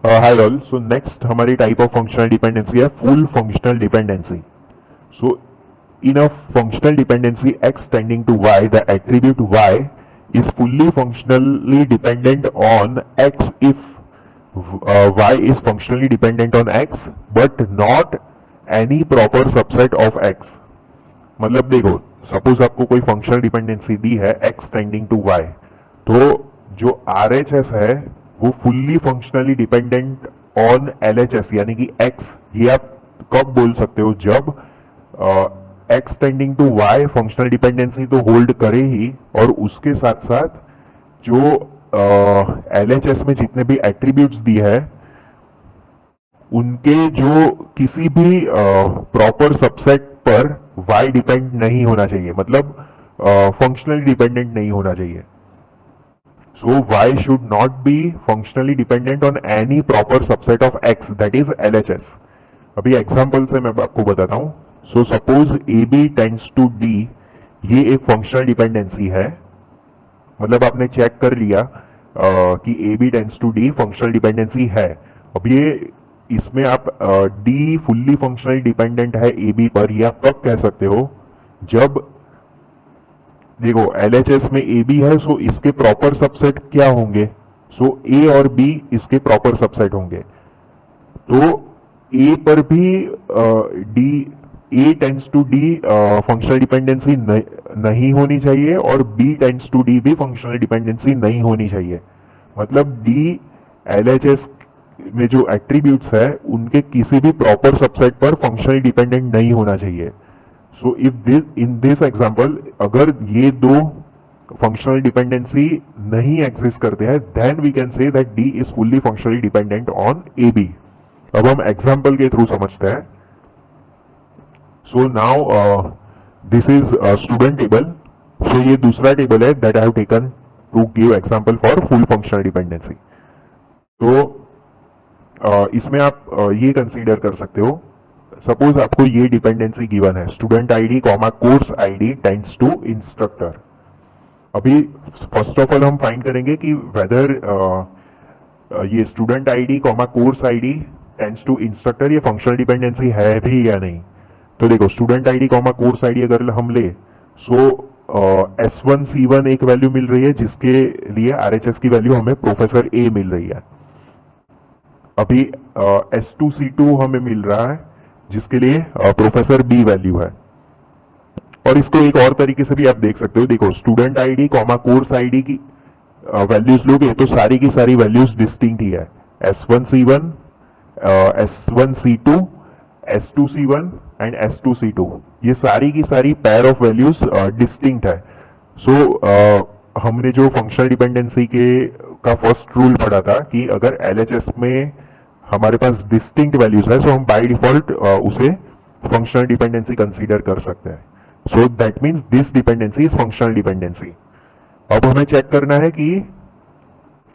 Hi all, so next हमारी type of functional dependency है full functional dependency. So in a functional dependency x tending to y, the attribute y is fully functionally dependent on x if y is functionally dependent on x but not any proper subset of x. मतलब देखो, suppose आपको कोई functional dependency दी है x tending to y, तो जो RHS है वो fully functionally dependent on LHS यानी कि x. ये आप कब बोल सकते हो? जब X tending to Y functional dependency तो होल्ड करे ही, और उसके साथ साथ जो एलएचएस में जितने भी एट्रीब्यूट्स दिए है उनके जो किसी भी प्रॉपर सबसेट पर वाई डिपेंड नहीं होना चाहिए, मतलब फंक्शनली डिपेंडेंट नहीं होना चाहिए. So Y should not be functionally dependent on any proper subset of X, that is LHS. अभी एग्जांपल से मैं आपको बताता हूं. So suppose A B tends to D, ये एक फंक्शनल डिपेंडेंसी है. मतलब आपने चेक कर लिया कि A B tends to D functional dependency है. अब ये इसमें आप डी फुल्ली फंक्शनल डिपेंडेंट है ए बी पर, ये आप कब कह सकते हो? जब देखो एलएचएस में ए बी है, सो इसके प्रॉपर सबसेट क्या होंगे? सो ए और बी इसके प्रॉपर सबसेट होंगे. तो ए पर भी D A tends to D functional dependency नहीं होनी चाहिए और बी टेंड्स टू डी भी फंक्शनल डिपेंडेंसी नहीं होनी चाहिए. मतलब डी एलएचएस में जो एट्रीब्यूट्स है उनके किसी भी प्रॉपर सबसेट पर फंक्शनली डिपेंडेंट नहीं होना चाहिए. So if this in this example अगर ये दो फंक्शनल डिपेंडेंसी नहीं एग्जिस्ट करते हैं, then we can say that D is fully functionally dependent on A B. अब हम एग्जांपल के थ्रू समझते हैं. So now this is a student table. So ये दूसरा टेबल है that I have taken to give example for full functional dependency. तो इसमें आप ये कंसीडर कर सकते हो. सपोज आपको ये डिपेंडेंसी गिवन है, student ID comma course ID tends to instructor. अभी फर्स्ट ऑफ ऑल हम फाइंड करेंगे कि वेदर ये student ID comma course ID tends to instructor ये फंक्शनल डिपेंडेंसी है भी या नहीं. तो देखो, student ID comma course ID अगर हम ले, सो S1C1 एक वैल्यू मिल रही है जिसके लिए RHS की वैल्यू हमें प्रोफेसर ए मिल रही है. अभी S2C2 हमें मिल रहा है जिसके लिए प्रोफेसर बी वैल्यू है. और इसको एक और तरीके से भी आप देख सकते हो. देखो, student ID comma course ID की वैल्यूज लोगे तो सारी की सारी वैल्यूज डिस्टिंक्ट ही है. S1C1, S1C2, S2C1 and S2C2 ये सारी की सारी पेयर ऑफ वैल्यूज डिस्टिंक्ट है. सो हमने जो फंक्शनल डिपेंडेंसी के का फर्स्ट रूल पढ़ा था कि अगर LHS में हमारे पास डिस्टिंक्ट वैल्यूज है, सो हम बाय डिफॉल्ट उसे फंक्शनल डिपेंडेंसी कंसीडर कर सकते हैं. So that means this dependency is functional dependency. अब हमें चेक करना है कि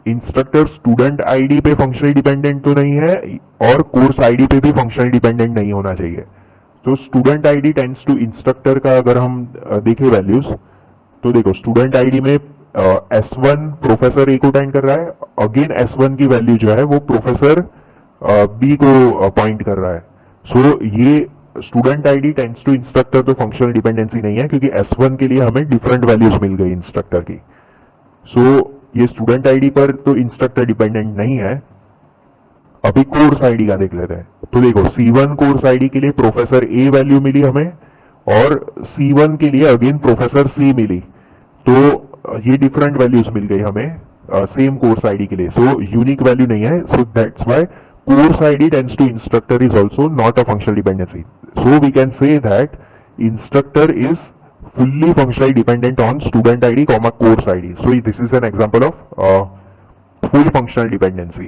इंस्ट्रक्टर स्टूडेंट आईडी पे फंक्शनली डिपेंडेंट तो नहीं है और कोर्स आईडी पे भी फंक्शनली डिपेंडेंट नहीं होना चाहिए. तो student ID tends to instructor का अगर हम देखें वैल्यूज, तो देखो स्टूडेंट आईडी में S1 प्रोफेसर ए को टेंड कर रहा है. अगेन S1 की वैल्यू जो है वो प्रोफेसर बी को पॉइंट कर रहा है. सो ये student ID tends to instructor तो फंक्शनल डिपेंडेंसी नहीं है क्योंकि S1 के लिए हमें डिफरेंट वैल्यूज मिल गई इंस्ट्रक्टर की. सो ये स्टूडेंट आईडी पर तो इंस्ट्रक्टर डिपेंडेंट नहीं है. अभी कोर्स आईडी का देख लेते हैं. तो देखो, C1 कोर्स आईडी के लिए प्रोफेसर ए वैल्यू मिली हमें और C1 के लिए अगेन प्रोफेसर सी मिली. तो ये डिफरेंट वैल्यूज मिल गई हमें सेम कोर्स आईडी के लिए. सो यूनिक वैल्यू नहीं है. So that's why course ID tends to instructor is also not a functional dependency. So we can say that instructor is fully functionally dependent on student ID, course ID. So this is an example of full functional dependency.